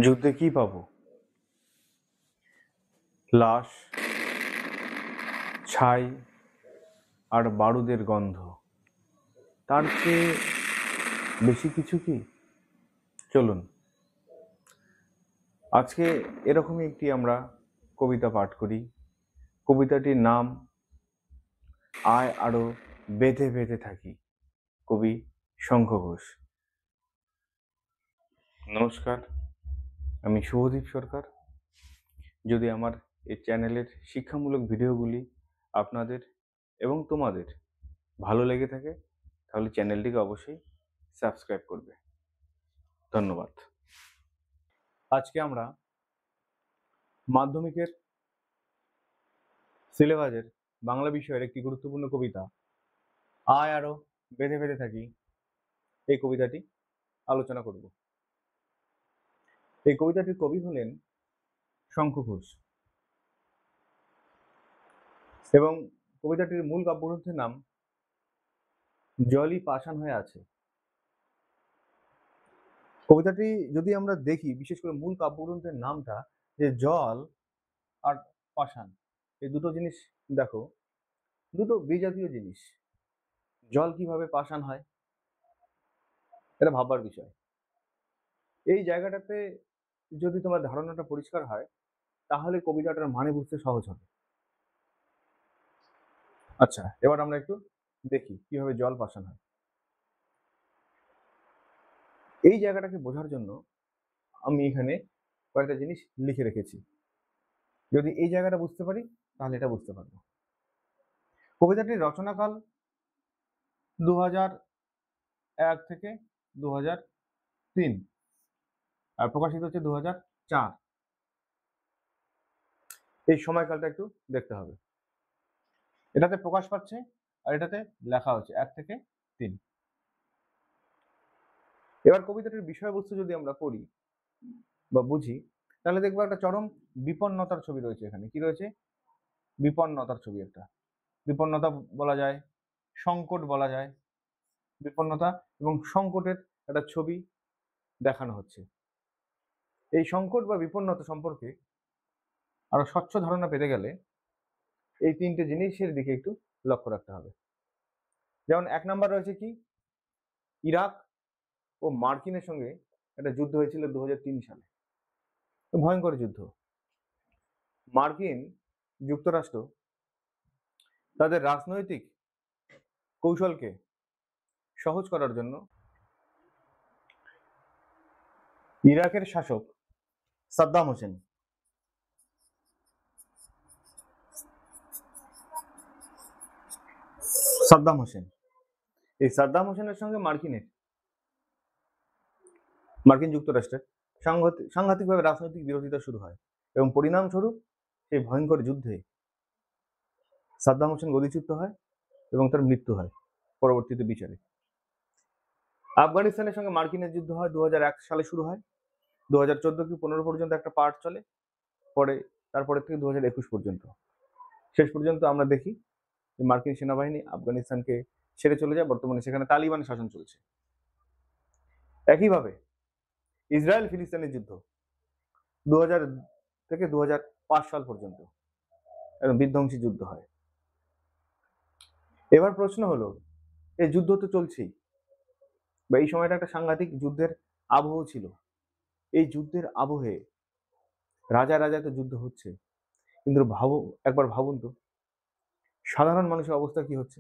যুদ্ধে কি পাবো? লাশ, ছাই আর বারুদের গন্ধ। তার চেয়ে বেশি কিছু কি? চলুন আজকে এরকমই একটি আমরা কবিতা পাঠ করি। কবিতাটির নাম আয় আরো বেঁধে বেঁধে থাকি, কবি শঙ্খ ঘোষ। নমস্কার, আমি শুভদীপ সরকার। যদি আমার এই চ্যানেলের শিক্ষামূলক ভিডিওগুলি আপনাদের এবং তোমাদের ভালো লেগে থাকে তাহলে চ্যানেলটিকে অবশ্যই সাবস্ক্রাইব করবে। ধন্যবাদ। আজকে আমরা মাধ্যমিকের সিলেবাসের বাংলা বিষয়ের একটি গুরুত্বপূর্ণ কবিতা আয় আরো বেঁধে বেঁধে থাকি এই কবিতাটি আলোচনা করব। এই কবিতাটির কবি হলেন শঙ্খ ঘোষ এবং কবিতাটির মূল কাব্যগ্রন্থের নাম জলই পাষাণ হয়ে আছে। কবিতাটি যদি আমরা দেখি, বিশেষ করে মূল কাব্যগ্রন্থের নামটা যে জল আর পাষাণ, এই দুটো জিনিস দেখো, দুটো বিজাতীয় জিনিস। জল কিভাবে পাষাণ হয় এটা ভাববার বিষয়। এই জায়গাটাতে যদি তোমার ধারণাটা পরিষ্কার হয় তাহলে কবিতাটার মানে বুঝতে সহজ হবে। আচ্ছা, এবার আমরা একটু দেখি কিভাবে জল পাষাণ হয়। এই জায়গাটাকে বোঝার জন্য আমি এখানে কয়েকটা জিনিস লিখে রেখেছি। যদি এই জায়গাটা বুঝতে পারি তাহলে এটা বুঝতে পারবো। কবিতাটির রচনাকাল 2001 থেকে 2003 আর প্রকাশিত হচ্ছে 2004। এই সময়কালটা একটু দেখতে হবে। এটাতে প্রকাশ পাচ্ছে আর এটাতে লেখা হচ্ছে 1 থেকে 3। এবার কবিতাটির বিষয়বস্তু যদি আমরা পড়ি বা বুঝি তাহলে দেখবো একটা চরম বিপন্নতার ছবি রয়েছে। এখানে কি রয়েছে? বিপন্নতার ছবি। একটা বিপন্নতা বলা যায়, সংকট বলা যায়। বিপন্নতা এবং সংকটের একটা ছবি দেখানো হচ্ছে। এই সংকট বা বিপন্নতা সম্পর্কে আরো স্বচ্ছ ধারণা পেতে গেলে এই তিনটে জিনিসের দিকে একটু লক্ষ্য রাখতে হবে। যেমন 1 নাম্বার রয়েছে কি, ইরাক ও মার্কিনের সঙ্গে একটা যুদ্ধ হয়েছিল 2003 সালে। ভয়ঙ্কর যুদ্ধ। মার্কিন যুক্তরাষ্ট্র তাদের রাজনৈতিক কৌশলকে সহজ করার জন্য ইরাকের শাসক সাদ্দাম হোসেন এই সাদ্দাম হোসেনের সঙ্গে মার্কিন যুক্তরাষ্ট্রের সাংঘাতিকভাবে রাজনৈতিক বিরোধিতা শুরু হয় এবং পরিণামস্বরূপ সেই ভয়ঙ্কর যুদ্ধে সাদ্দাম হোসেন গদিচ্যুত হয় এবং তার মৃত্যু হয় পরবর্তীতে বিচারে। আফগানিস্তানের সঙ্গে মার্কিনের যুদ্ধ হয় 2001 সালে শুরু হয়, 2014 কি 15 পর্যন্ত একটা পার্ট চলে, পরে তারপরে থেকে 2021 পর্যন্ত। শেষ পর্যন্ত আমরা দেখি যে মার্কিন সেনাবাহিনী আফগানিস্তানকে ছেড়ে চলে যায়। বর্তমানে সেখানে তালিবানের শাসন চলছে। একইভাবে ইসরায়েল ফিলিস্তিনের যুদ্ধ 2000 থেকে 2005 সাল পর্যন্ত একদম বিধ্বংসী যুদ্ধ হয়। এবার প্রশ্ন হলো, এই যুদ্ধ তো চলছেই বা এই সময়টা একটা সাংঘাতিক যুদ্ধের আবহ ছিল। এই যুদ্ধের আবহে রাজা তো যুদ্ধ হচ্ছে, কিন্তু একবার ভাবুন তো সাধারণ মানুষের অবস্থা কি হচ্ছে।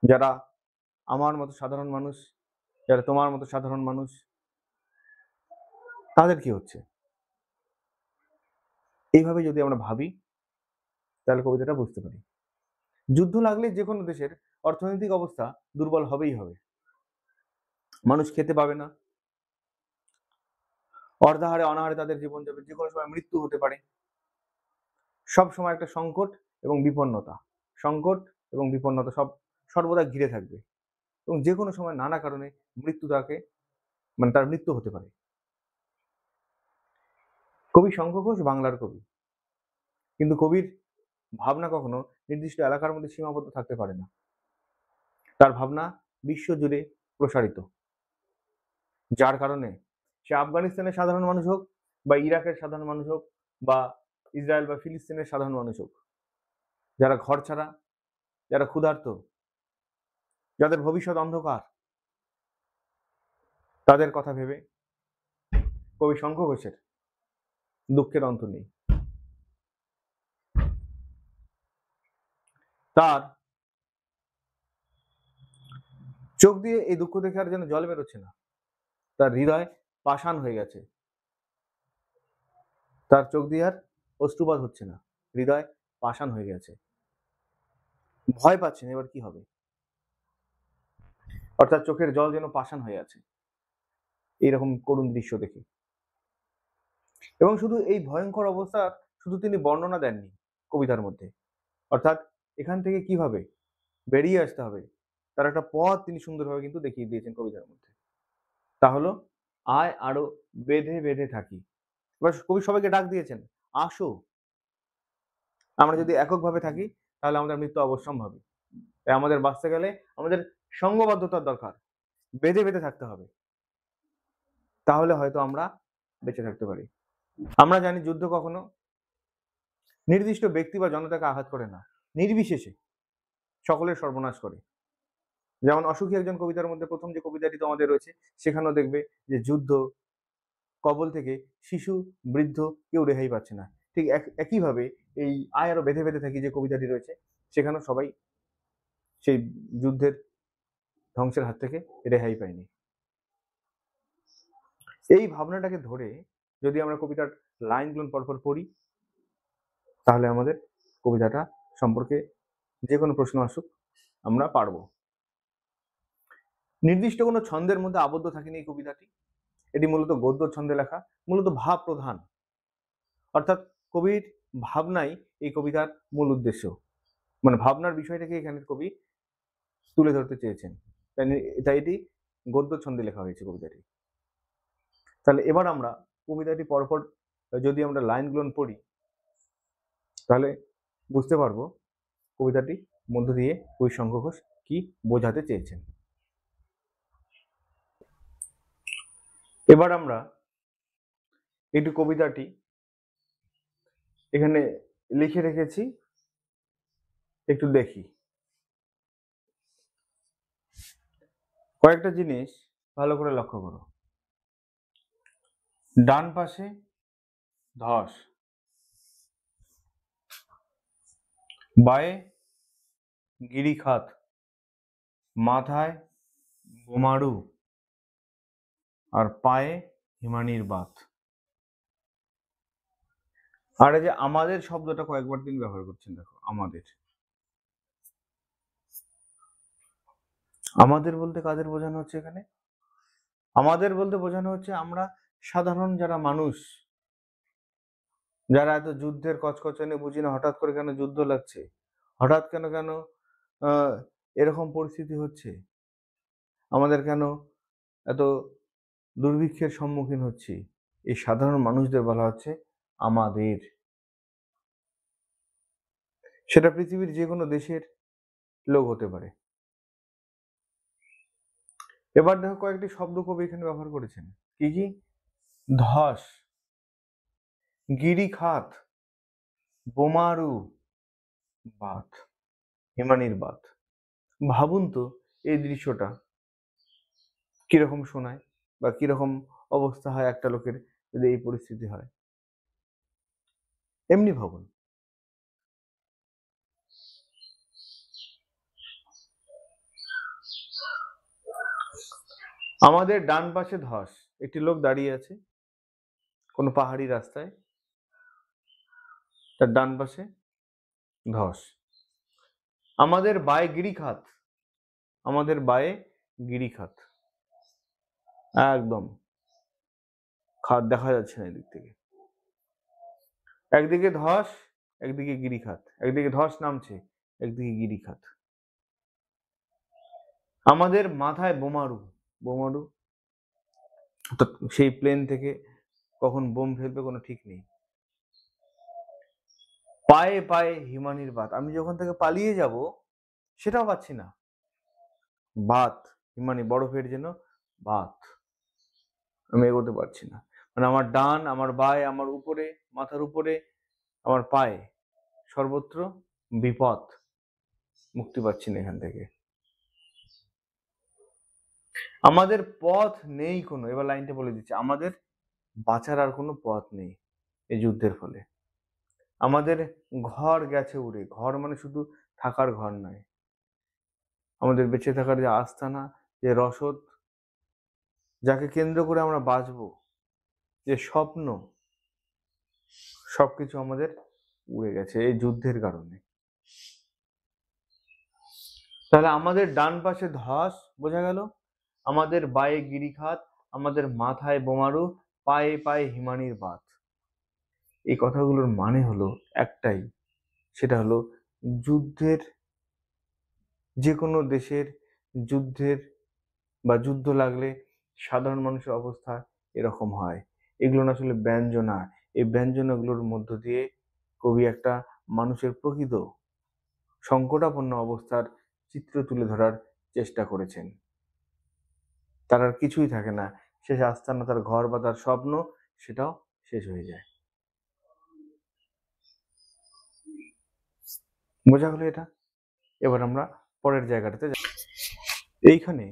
যারা আমার মতো সাধারণ মানুষ, যারা তোমার মতো সাধারণ মানুষ, তাদের কি হচ্ছে। এইভাবে যদি আমরা ভাবি তাহলে কবিতাটা বুঝতে পারি। যুদ্ধ লাগলে যে কোনো দেশের অর্থনৈতিক অবস্থা দুর্বল হবেই হবে। মানুষ খেতে পাবে না, অর্ধাহারে অনাহারে তাদের জীবন যাবে, যে কোনো সময় মৃত্যু হতে পারে। সব সময় একটা সংকট এবং বিপন্নতা সর্বদা ঘিরে থাকবে এবং যে কোনো সময় নানা কারণে তার মৃত্যু হতে পারে। কবি শঙ্খ ঘোষ বাংলার কবি, কিন্তু কবির ভাবনা কখনো নির্দিষ্ট এলাকার মধ্যে সীমাবদ্ধ থাকতে পারে না। তার ভাবনা বিশ্বজুড়ে প্রসারিত, যার কারণে সে আফগানিস্তানের সাধারণ মানুষ হোক, বা ইরাকের সাধারণ মানুষ হোক, বা ইসরায়েল বা ফিলিস্তিনের সাধারণ মানুষ হোক, যারা ঘর ছাড়া, যারা ক্ষুধার্ত, যাদের ভবিষ্যৎ অন্ধকার, তাদের কথা ভেবে কবি শঙ্খ ঘোষের দুঃখের অন্ত নেই। তার চোখ দিয়ে এই দুঃখ দেখে আর যেন জল বেরোচ্ছে না, তার হৃদয় পাষাণ হয়ে গেছে, তার চোখ দিয়ে আর অশ্রুপাত হচ্ছে না, হৃদয় পাষাণ হয়ে গেছে, ভয় পাচ্ছেন এবার কি হবে, অর্থাৎ চোখের জল যেন পাষাণ হয়ে আছে এইরকম করুণ দৃশ্য দেখে। এবং শুধু এই ভয়ঙ্কর অবস্থার শুধু তিনি বর্ণনা দেননি কবিতার মধ্যে, অর্থাৎ এখান থেকে কিভাবে বেরিয়ে আসতে হবে তার একটা পথ তিনি সুন্দরভাবে কিন্তু দেখিয়ে দিয়েছেন কবিতার মধ্যে। তা হলো, আয় আরো বেঁধে বেঁধে থাকি। এবার কবি সবাইকে ডাক দিয়েছেন, আসো। আমরা যদি এককভাবে থাকি তাহলে আমাদের মৃত্যু অবশ্যম্ভাবী। তাই আমাদের বাঁচতে গেলে আমাদের সঙ্গবদ্ধতার দরকার, বেঁধে বেঁধে থাকতে হবে, তাহলে হয়তো আমরা বেঁচে থাকতে পারি। আমরা জানি যুদ্ধ কখনো নির্দিষ্ট ব্যক্তি বা জনতাকে আঘাত করে না, নির্বিশেষে সকলের সর্বনাশ করে। যেমন অসুখী একজন কবিতার মধ্যে প্রথম যে কবিতাটি তো আমাদের রয়েছে, সেখানেও দেখবে যে যুদ্ধ কবল থেকে শিশু বৃদ্ধ কেউ রেহাই পাচ্ছে না। ঠিক একইভাবে এই আয় আরো বেঁধে বেঁধে থাকি যে কবিতাটি রয়েছে, সেখানেও সবাই সেই যুদ্ধের ধ্বংসের হাত থেকে রেহাই পায়নি। এই ভাবনাটাকে ধরে যদি আমরা কবিতার লাইনগুলো পরপর পড়ি, তাহলে আমাদের কবিতাটা সম্পর্কে যে কোনো প্রশ্ন আসুক আমরা পারবো। নির্দিষ্ট কোনো ছন্দের মধ্যে আবদ্ধ থাকেনি এই কবিতাটি, এটি মূলত গদ্য ছন্দে লেখা, মূলত ভাব প্রধান, অর্থাৎ কবির ভাবনাই এই কবিতার মূল উদ্দেশ্য, মানে ভাবনার বিষয়টাকে এখানে কবি তুলে ধরতে চেয়েছেন, তাই এটি গদ্য ছন্দে লেখা হয়েছে কবিতাটি। তাহলে এবার আমরা কবিতাটি পরপর যদি আমরা লাইনগুলো পড়ি, তাহলে বুঝতে পারবো কবিতাটি মধ্য দিয়ে কবি শঙ্খ ঘোষ কি বোঝাতে চেয়েছেন। এবার আমরা একটু কবিতাটি এখানে লিখে রেখেছি, একটু দেখি। কয়েকটা জিনিস ভালো করে লক্ষ্য করো। ডান পাশে ধস, বায়ে গিরিখাত, মাথায় বোমারু, আর পায়ে হিমানির বাত। আর এই যে আমাদের শব্দটা কয়েকবার তিনি ব্যবহার করছেন, দেখো আমাদের। আমাদের বলতে কাদের বোঝানো হচ্ছে এখানে? আমাদের বলতে বোঝানো হচ্ছে আমরা সাধারণ যারা মানুষ, যারা এত যুদ্ধের কচকচানি বুঝি না, হঠাৎ করে কেন যুদ্ধ লাগছে, হঠাৎ কেন কেন এরকম পরিস্থিতি হচ্ছে, আমাদের কেন এত দুর্ভিক্ষের সম্মুখীন হচ্ছি, এই সাধারণ মানুষদের বলা হচ্ছে আমাদের। সেটা পৃথিবীর যে কোনো দেশের লোক হতে পারে। এবার দেখো কয়েকটি শব্দ কবি এখানে ব্যবহার করেছেন, কি কি? ধস, গিরিখাত, বোমারু, বাত, হিমানির বাত। ভাবুন তো এই দৃশ্যটা কিরকম শোনায় বা কিরকম অবস্থা হয় একটা লোকের যদি এই পরিস্থিতি হয়। এমনি ভাবুন। আমাদের ডান পাশে ধস, একটি লোক দাঁড়িয়ে আছে কোনো পাহাড়ি রাস্তায়, তার ডান পাশে ধস। আমাদের বায়ে গিরিখাত, আমাদের বায়ে গিরিখাত, একদম খাত দেখা যাচ্ছে না এদিক থেকে। একদিকে ধস, একদিকে গিরিখাত, একদিকে ধস নামছে, একদিকে গিরিখাত। আমাদের মাথায় বোমারু, বোমারু তো সেই প্লেন থেকে কখন বোম ফেলবে কোনো ঠিক নেই। পায়ে পায়ে হিমানির বাত, আমি যখন থেকে পালিয়ে যাব সেটাও পাচ্ছি না। বাত, হিমানি বরফের যেন বাত। আমি এগোতে পারছি না, মানে আমার ডান, আমার বাঁয়ে, আমার উপরে, মাথার উপরে, আমার পায়ে, সর্বত্র বিপদ, মুক্তি পাচ্ছি না এখান থেকে। আমাদের পথ নেই কোনো, এবার লাইনটা বলে দিচ্ছি, আমাদের বাঁচার আর কোনো পথ নেই এই যুদ্ধের ফলে। আমাদের ঘর গেছে উড়ে, ঘর মানে শুধু থাকার ঘর নয়, আমাদের বেঁচে থাকার যে আস্তানা, যে রসদ, যাকে কেন্দ্র করে আমরা বাঁচবো, যে স্বপ্ন, সবকিছু আমাদের উড়ে গেছে এই যুদ্ধের কারণে। তাহলে আমাদের ডান পাশে ধস, বোঝা গেল, আমাদের বায়ে গিরিখাত, আমাদের মাথায় বোমারু, পায়ে পায়ে হিমানির বাত। এই কথাগুলোর মানে হলো একটাই, সেটা হলো যুদ্ধের, যে কোনো দেশের যুদ্ধের বা যুদ্ধ লাগলে সাধারণ মানুষের অবস্থা এরকম হয়। এগুলো না আসলে ব্যঞ্জনা, এই ব্যঞ্জনাগুলোর মধ্য দিয়ে কবি একটা মানুষের প্রকৃত সংকটাপন্ন অবস্থার চিত্র তুলে ধরার চেষ্টা করেছেন। তার আর কিছুই থাকে না, শেষ আস্তানা তার ঘর বা তার স্বপ্ন, সেটাও শেষ হয়ে যায়। বোঝা গেল এটা? এবার আমরা পরের জায়গাটাতে যাই। এইখানে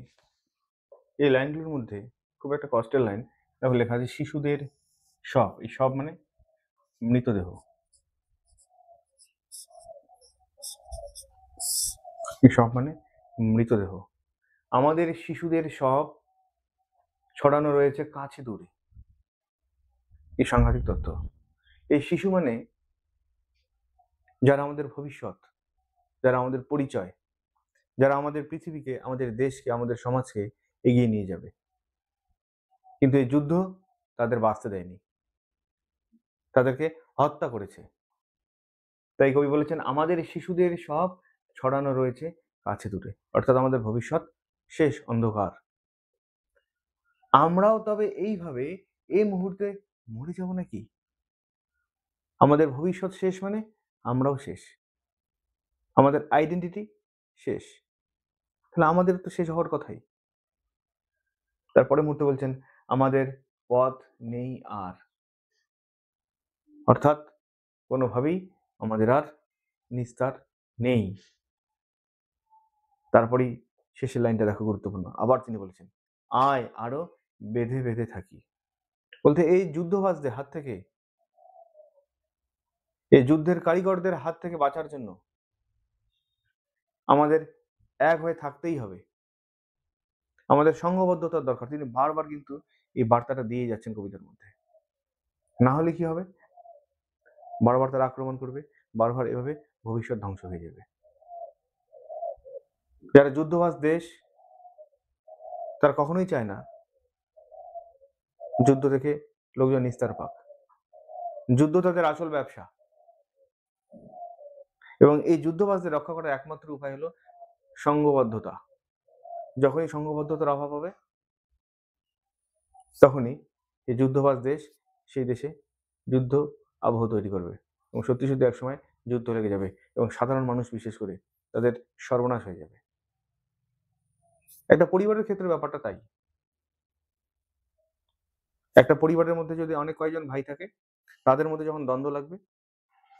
এই লাইনগুলোর মধ্যে খুব একটা কষ্টের লাইন, দেখো লেখা আছে শিশুদের শব। এই শব মানে মৃতদেহ, এই শব মানে মৃতদেহ। আমাদের শিশুদের শব ছড়ানো রয়েছে কাছে দূরে। এই সাংঘাতিক তথ্য। এই শিশু মানে যারা আমাদের ভবিষ্যৎ, যারা আমাদের পরিচয়, যারা আমাদের পৃথিবীকে, আমাদের দেশকে, আমাদের সমাজকে এগিয়ে নিয়ে যাবে। কিন্তু এই যুদ্ধ তাদের বাঁচতে দেয়নি, তাদেরকে হত্যা করেছে। তাই কবি বলেছেন আমাদের শিশুদের সব ছড়ানো রয়েছে কাছে দূরে, অর্থাৎ আমাদের ভবিষ্যৎ শেষ অন্ধকার। আমরাও তবে এইভাবে এই মুহূর্তে মরে যাব নাকি? আমাদের ভবিষ্যৎ শেষ মানে আমরাও শেষ, আমাদের আইডেন্টিটি শেষ। তাহলে আমাদের তো শেষ হওয়ার কথাই। তারপরে মুহূর্তে বলছেন আমাদের পথ নেই আর, অর্থাৎ কোনোভাবেই আমাদের আর নিস্তার নেই। তারপরেই শেষের লাইনটা দেখো গুরুত্বপূর্ণ, আবার তিনি বলেছেন আয় আরো বেঁধে বেঁধে থাকি। বলতে এই যুদ্ধবাজদের হাত থেকে, এই যুদ্ধের কারিগরদের হাত থেকে বাঁচার জন্য আমাদের এক হয়ে থাকতেই হবে, আমাদের সংঘবদ্ধতার দরকার। তিনি বারবার কিন্তু এই বার্তাটা দিয়ে যাচ্ছেন কবিতার মধ্যে। না হলে কি হবে? বারবার তারা আক্রমণ করবে, বারবার এভাবে ভবিষ্যৎ ধ্বংস হয়ে যাবে। যারা যুদ্ধবাজ দেশ, তারা কখনোই চায় না যুদ্ধ থেকে লোকজন নিস্তার পাক। যুদ্ধ তাদের আসল ব্যবসা, এবং এই যুদ্ধবাজদের রক্ষা করার একমাত্র উপায় হলো সংঘবদ্ধতা। যখনই সংঘবদ্ধতার অভাব হবে, তখনই এই যুদ্ধবাজ দেশ সেই দেশে যুদ্ধ আবহ তৈরি করবে, এবং সত্যি সত্যি একসময় যুদ্ধ লেগে যাবে, এবং সাধারণ মানুষ বিশেষ করে তাদের সর্বনাশ হয়ে যাবে। একটা পরিবারের ক্ষেত্রে ব্যাপারটা তাই। একটা পরিবারের মধ্যে যদি অনেক কয়েকজন ভাই থাকে, তাদের মধ্যে যখন দ্বন্দ্ব লাগবে,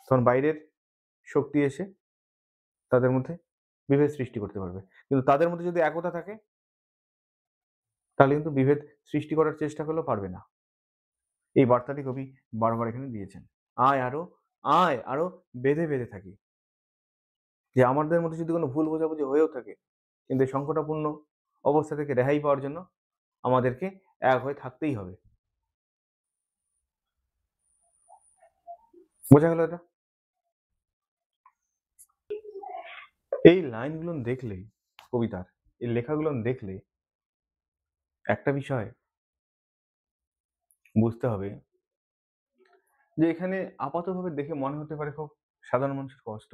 তখন বাইরের শক্তি এসে তাদের মধ্যে বিভেদ সৃষ্টি করতে পারবে। কিন্তু তাদের মধ্যে যদি একতা থাকে, তাহলে কিন্তু বিভেদ সৃষ্টি করার চেষ্টা করলেও পারবে না। এই বার্তাটি কবি বারবার এখানে দিয়েছেন, আয় আরো বেঁধে বেঁধে থাকি। যে আমাদের মধ্যে যদি কোনো ভুল বোঝাবুঝি হয়েও থাকে, কিন্তু এই সংকটাপূর্ণ অবস্থা থেকে রেহাই পাওয়ার জন্য আমাদেরকে এক হয়ে থাকতেই হবে। বোঝা গেল এটা? এই লাইনগুলো দেখলে, কবিতার এই লেখাগুলো দেখলে একটা বিষয় বুঝতে হবে, যে এখানে আপাতভাবে দেখে মনে হতে পারে খুব সাধারণ মানুষের কষ্ট,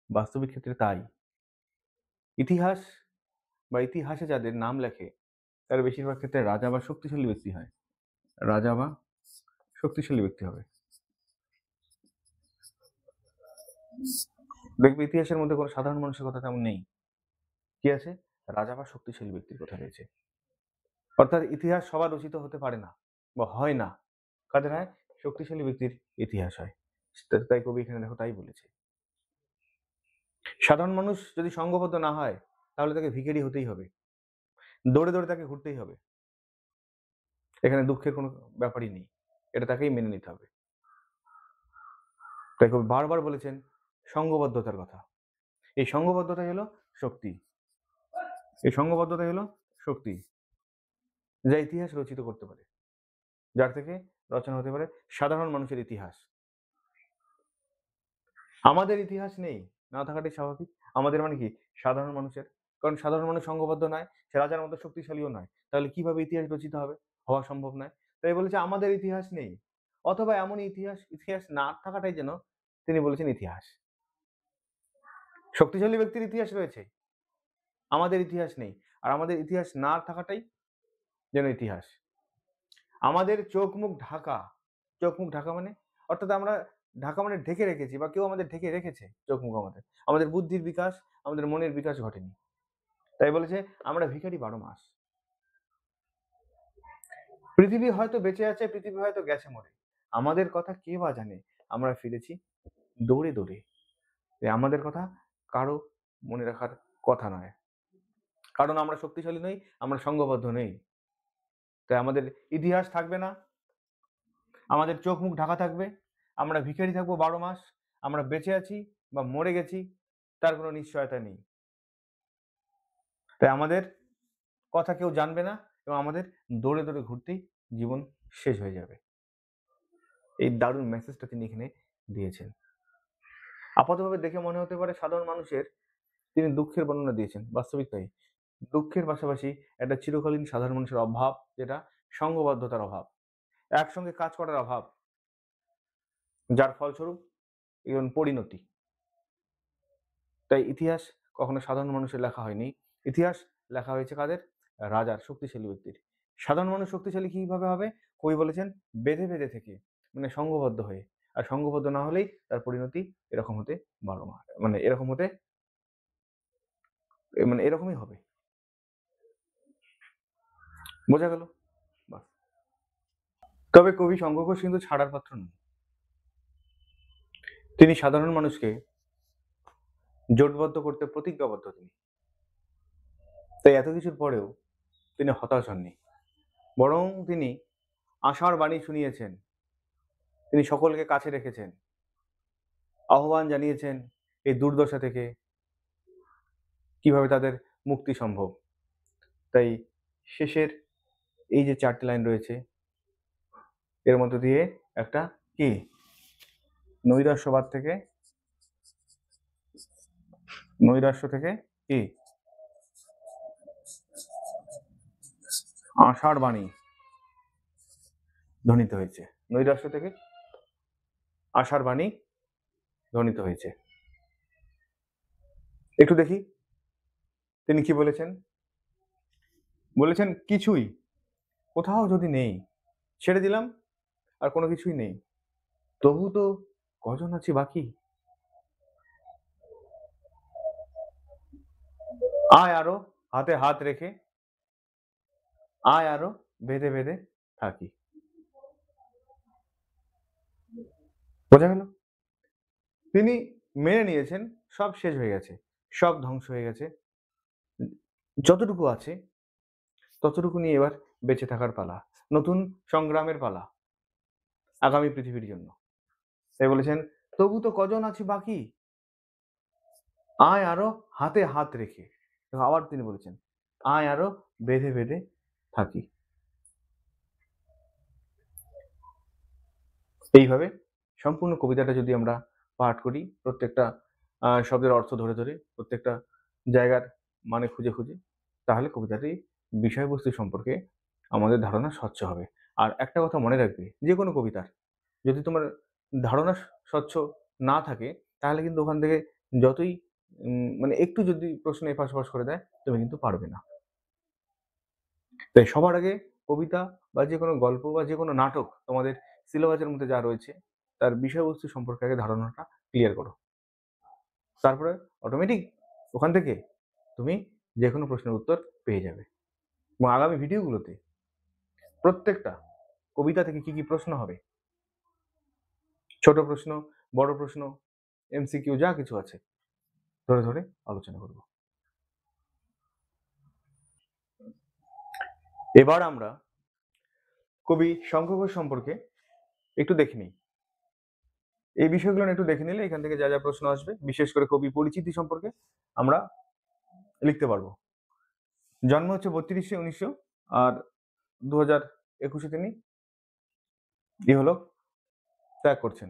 বাস্তবিক ক্ষেত্রে তাই। ইতিহাস বা ইতিহাসে যাদের নাম লেখে, তারা বেশিরভাগ ক্ষেত্রে রাজা বা শক্তিশালী ব্যক্তি হয়, রাজা বা শক্তিশালী ব্যক্তি হবে। দেখবে ইতিহাসের মধ্যে কোনো সাধারণ মানুষের কথা তেমন নেই। কি আছে? রাজা বা শক্তিশালী ব্যক্তির কথা রয়েছে। অর্থাৎ ইতিহাস সবার রচিত হতে পারে না বা হয় না। কাদের হয়? শক্তিশালী ব্যক্তির ইতিহাস হয়। তাই কবি এখানে দেখো তাই বলেছে। সাধারণ মানুষ যদি সংঘবদ্ধ না হয় তাহলে তাকে ভিখারি হতেই হবে, দৌড়ে দৌড়ে তাকে ঘুরতেই হবে। এখানে দুঃখের কোনো ব্যাপারই নেই, এটা তাকেই মেনে নিতে হবে। তাই কবি বারবার বলেছেন সংঘবদ্ধতার কথা। এই সংঘবদ্ধতাই হলো শক্তি, এই সংঘবদ্ধতাই হলো শক্তি, যা ইতিহাস রচিত করতে পারে, যার থেকে রচনা হতে পারে সাধারণ মানুষের ইতিহাস। আমাদের ইতিহাস নেই, না থাকাটাই স্বাভাবিক। আমাদের মানে কি? সাধারণ মানুষের। কারণ সাধারণ মানুষ সংঘবদ্ধ নয়, সে রাজার মতো শক্তিশালীও নয়, তাহলে কিভাবে ইতিহাস রচিত হবে? হওয়া সম্ভব নয়। তাই বলেছে আমাদের ইতিহাস নেই, অথবা এমন ইতিহাস ইতিহাস না থাকাটাই যেন তিনি বলেছেন ইতিহাস। শক্তিশালী ব্যক্তির ইতিহাস রয়েছে, আমাদের ইতিহাস নেই, আর আমাদের ইতিহাস না থাকাটাই যেন ইতিহাস। আমাদের চোখ মুখ ঢাকা, চোখ মুখ ঢাকা মানে অর্থাৎ আমরা ঢাকা মানে ঢেকে রেখেছি, বা কেউ আমাদের ঢেকে রেখেছে চোখ মুখ। আমাদের বুদ্ধির বিকাশ, আমাদের মনের বিকাশ ঘটেনি। তাই বলেছে আমরা ভিখারি 12 মাস। পৃথিবী হয়তো বেঁচে আছে, পৃথিবী হয়তো গেছে মরে, আমাদের কথা কে বা জানে? আমরা ফিরেছি দৌড়ে দৌড়ে। আমাদের কথা কারো মনে রাখার কথা নয়, কারণ আমরা শক্তিশালী নই, আমরা সংঘবদ্ধ নেই। তাই আমাদের ইতিহাস থাকবে না, আমাদের চোখ মুখ ঢাকা থাকবে, আমরা ভিখারি থাকবো 12 মাস। আমরা বেঁচে আছি বা মরে গেছি তার কোনো নিশ্চয়তা নেই। তাই আমাদের কথা কেউ জানবে না, এবং আমাদের দৌড়ে দৌড়ে ঘুরতেই জীবন শেষ হয়ে যাবে। এই দারুণ মেসেজটা তিনি এখানে দিয়েছেন। আপাতভাবে দেখে মনে হতে পারে সাধারণ মানুষের তিনি দুঃখের বর্ণনা দিয়েছেন, বাস্তবিক তাই। দুঃখের পাশাপাশি একটা চিরকালীন সাধারণ মানুষের অভাব, যেটা সংঘবদ্ধতার অভাব, একসঙ্গে কাজ করার অভাব, যার ফলস্বরূপ এবং পরিণতি। তাই ইতিহাস কখনো সাধারণ মানুষের লেখা হয়নি, ইতিহাস লেখা হয়েছে কাদের? রাজার, শক্তিশালী ব্যক্তির। সাধারণ মানুষ শক্তিশালী কিভাবে হবে? কবি বলেছেন বেঁধে বেঁধে থেকে, মানে সংঘবদ্ধ হয়ে। আর সংঘবদ্ধ না হলেই তার পরিণতি এরকম হতে 12 মাস, মানে এরকম হতে, মানে এরকমই হবে। বোঝা গেল? বাস। তবে কবি শঙ্খ ঘোষ কিন্তু ছাড়ার পাত্র নন। তিনি সাধারণ মানুষকে জোটবদ্ধ করতে প্রতিজ্ঞাবদ্ধ তিনি। তাই এত কিছুর পরেও তিনি হতাশ হননি, বরং তিনি আশার বাণী শুনিয়েছেন। তিনি সকলকে কাছে রেখেছেন, আহ্বান জানিয়েছেন এই দুর্দশা থেকে কিভাবে তাদের মুক্তি সম্ভব। তাই শেষের এই যে 4টি লাইন রয়েছে, এর মধ্য দিয়ে একটা কি নৈরাশ্যবাদ থেকে, নৈরাশ্য থেকে কি আশার বাণী ধ্বনিত হয়েছে, নৈরাশ্য থেকে আশার বাণী ধ্বনিত হয়েছে। একটু দেখি তিনি কি বলেছেন। বলেছেন কিছুই কোথাও যদি নেই, ছেড়ে দিলাম, আর কোনো কিছুই নেই, তবু তো কজন আছি বাকি। আয় আরো হাতে হাত রেখে, আয় আরো বেঁধে বেঁধে থাকি। বোঝা গেল? তিনি মেনে নিয়েছেন সব শেষ হয়ে গেছে, সব ধ্বংস হয়ে গেছে, যতটুকু আছে ততটুকু নিয়ে এবার বেঁচে থাকার পালা, নতুন সংগ্রামের পালা আগামী পৃথিবীর জন্য। তাই বলেছেন তবু তো কজন আছি বাকি, আয় আরো হাতে হাত রেখে। আবার তিনি বলেছেন আয় আরো বেঁধে বেঁধে থাকি। এইভাবে সম্পূর্ণ কবিতাটা যদি আমরা পাঠ করি, প্রত্যেকটা শব্দের অর্থ ধরে ধরে, প্রত্যেকটা জায়গার মানে খুঁজে খুঁজে, তাহলে কবিতাটির বিষয়বস্তু সম্পর্কে আমাদের ধারণা স্বচ্ছ হবে। আর একটা কথা মনে রাখবে, যে কোনো কবিতার যদি তোমার ধারণা স্বচ্ছ না থাকে, তাহলে কিন্তু ওখান থেকে যতই মানে একটু যদি প্রশ্ন এপাশ ওপাশ করে দেয়, তুমি কিন্তু পারবে না। তাই সবার আগে কবিতা বা যে কোনো গল্প বা যে কোনো নাটক তোমাদের সিলেবাসের মধ্যে যা রয়েছে তার বিষয়বস্তু সম্পর্কে আগে ধারণাটা ক্লিয়ার করো। তারপরে অটোমেটিক ওখান থেকে তুমি যে কোনো প্রশ্নের উত্তর পেয়ে যাবে। এবং আগামী ভিডিওগুলোতে প্রত্যেকটা কবিতা থেকে কি কি প্রশ্ন হবে, ছোট প্রশ্ন, বড় প্রশ্ন, এমসিকিউ যা কিছু আছে ধরে ধরে আলোচনা করব। এবার আমরা কবি শঙ্খ ঘোষ সম্পর্কে একটু দেখে নিই। এই বিষয়গুলো একটু দেখে নিলে এখান থেকে যা যা প্রশ্ন আসবে, বিশেষ করে কবি পরিচিতি সম্পর্কে আমরা লিখতে পারবো। জন্ম হচ্ছে 32-1900 আর 2021 তিনি ইহলোক ত্যাগ করছেন।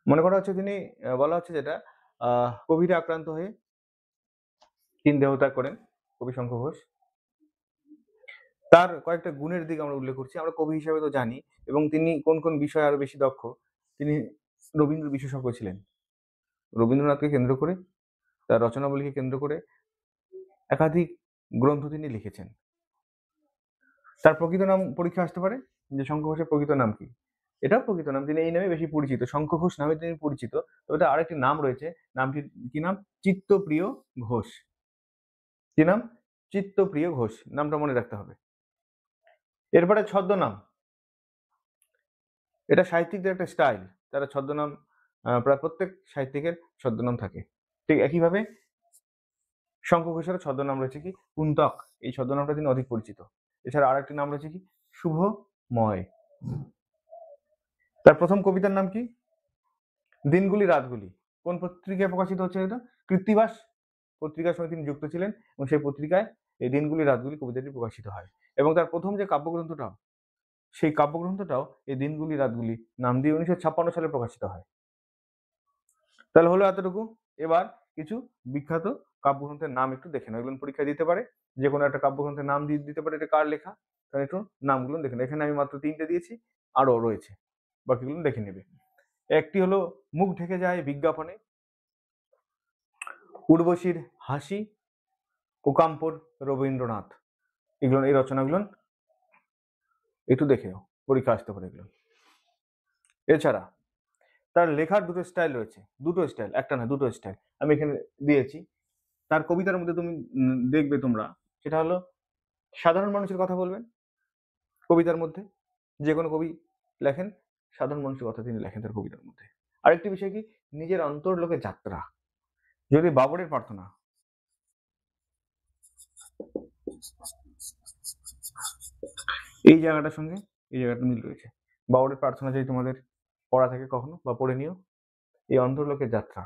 মনে করা হচ্ছে তিনি বলা হচ্ছে যেটা কোভিডে আক্রান্ত হয়ে তিনি দেহত্যাগ করেন কবি শঙ্খ ঘোষ। তার কয়েকটা গুণের দিক আমরা উল্লেখ করছি। আমরা কবি হিসেবে তো জানি, এবং তিনি কোন কোন বিষয়ে আরো বেশি দক্ষ, তিনি রবীন্দ্র বিশেষজ্ঞ ছিলেন। রবীন্দ্রনাথকে কেন্দ্র করে, তার রচনাবলীকে কেন্দ্র করে একাধিক গ্রন্থ তিনি লিখেছেন। তার প্রকৃত নাম পরীক্ষা আসতে পারে যে শঙ্খ ঘোষের প্রকৃত নাম কি। এটাও প্রকৃত নাম, তিনি এই নামে বেশি পরিচিত, শঙ্খ ঘোষ নামে তিনি পরিচিত। তবে তার আরেকটি নাম রয়েছে, নামটি কি নাম? চিত্তপ্রিয় ঘোষ। কি নাম? চিত্তপ্রিয় ঘোষ, নামটা মনে রাখতে হবে। এরপরে ছদ্মনাম, এটা সাহিত্যিকদের একটা স্টাইল, তারা ছদ্মনাম, প্রায় প্রত্যেক সাহিত্যিকের ছদ্মনাম থাকে। ঠিক একইভাবে শঙ্খ ঘোষের ছদ্মনাম রয়েছে কি? কুন্তক, এই ছদ্মনামটা তিনি অধিক পরিচিত। এছাড়া আরেকটি নাম রয়েছে কি? শুভময়। তার প্রথম কবিতার নাম কি? দিনগুলি রাতগুলি। কোন পত্রিকায় প্রকাশিত হচ্ছে এটা? কৃত্তিবাস পত্রিকার সঙ্গে তিনি যুক্ত ছিলেন, এবং সেই পত্রিকায় এই দিনগুলি রাতগুলি কবিতাটি প্রকাশিত হয়। এবং তার প্রথম যে কাব্যগ্রন্থটা, সেই কাব্যগ্রন্থটাও এই দিনগুলি রাতগুলি নাম দিয়ে 1956 সালে প্রকাশিত হয়। তাহলে হলো এতটুকু। এবার কিছু বিখ্যাত কাব্যগ্রন্থের নাম একটু দেখে নাও, এগুলো পরীক্ষা দিতে পারে। যে কোনো একটা কাব্যগ্রন্থের নাম দিয়ে দিতে পারে এটা কার লেখা, তাহলে একটু নামগুলো দেখে নাও। এখানে আমি মাত্র 3টে দিয়েছি, আরো রয়েছে, বাকিগুলো দেখে নেবে। একটি হলো মুখ ঢেকে যায় বিজ্ঞাপনে, উর্বশীর হাসি, ওকাম্পর রবীন্দ্রনাথ। এগুলো, এই রচনাগুলো একটু দেখে নাও, পরীক্ষা আসতে পারে এগুলো। এছাড়া তার লেখার দুটো স্টাইল রয়েছে, দুটো স্টাইল, একটা না দুটো স্টাইল আমি এখানে দিয়েছি। তার কবিতার মধ্যে তুমি দেখবে তোমরা, সেটা হলো সাধারণ মানুষের কথা বলবেন কবিতার মধ্যে। যে কোনো কবি লেখেন সাধারণ মানুষের কথা তিনি লেখেন তার কবিতার মধ্যে। আরেকটি বিষয় কি? নিজের অন্তর্লোকে যাত্রা। যদি বাবরের প্রার্থনা, এই জায়গাটার সঙ্গে এই জায়গাটা মিল রয়েছে। বাবরের প্রার্থনা যদি তোমাদের পড়া থাকে কখনো, বা পড়ে নিও, এই অন্তর্লোকের যাত্রা।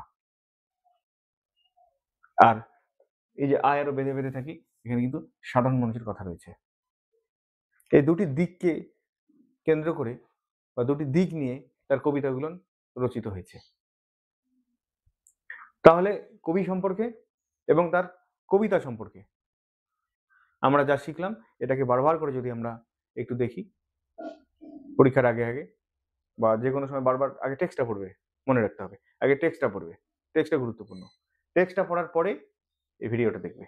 আর এই যে আয় আরো বেঁধে বেঁধে থাকি, এখানে কিন্তু সাধারণ মানুষের কথা রয়েছে। এই দুটি দিককে কেন্দ্র করে বা দুটি দিক নিয়ে তার কবিতাগুলো রচিত হয়েছে। তাহলে কবি সম্পর্কে এবং তার কবিতা সম্পর্কে আমরা যা শিখলাম, এটাকে বারবার করে যদি আমরা একটু দেখি পরীক্ষার আগে আগে বা যে কোনো সময়, বারবার আগে টেক্সটটা পড়বে, মনে রাখতে হবে আগে টেক্সটটা পড়বে, টেক্সটটা গুরুত্বপূর্ণ। টেক্সটটা পড়ার পরে এই ভিডিওটা দেখবে,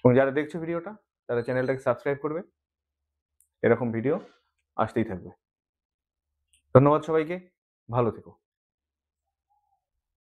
এবং যারা দেখছো ভিডিওটা তারা চ্যানেলটাকে সাবস্ক্রাইব করবে, এরকম ভিডিও আসতেই থাকবে। ধন্যবাদ সবাইকে, ভালো থেকো।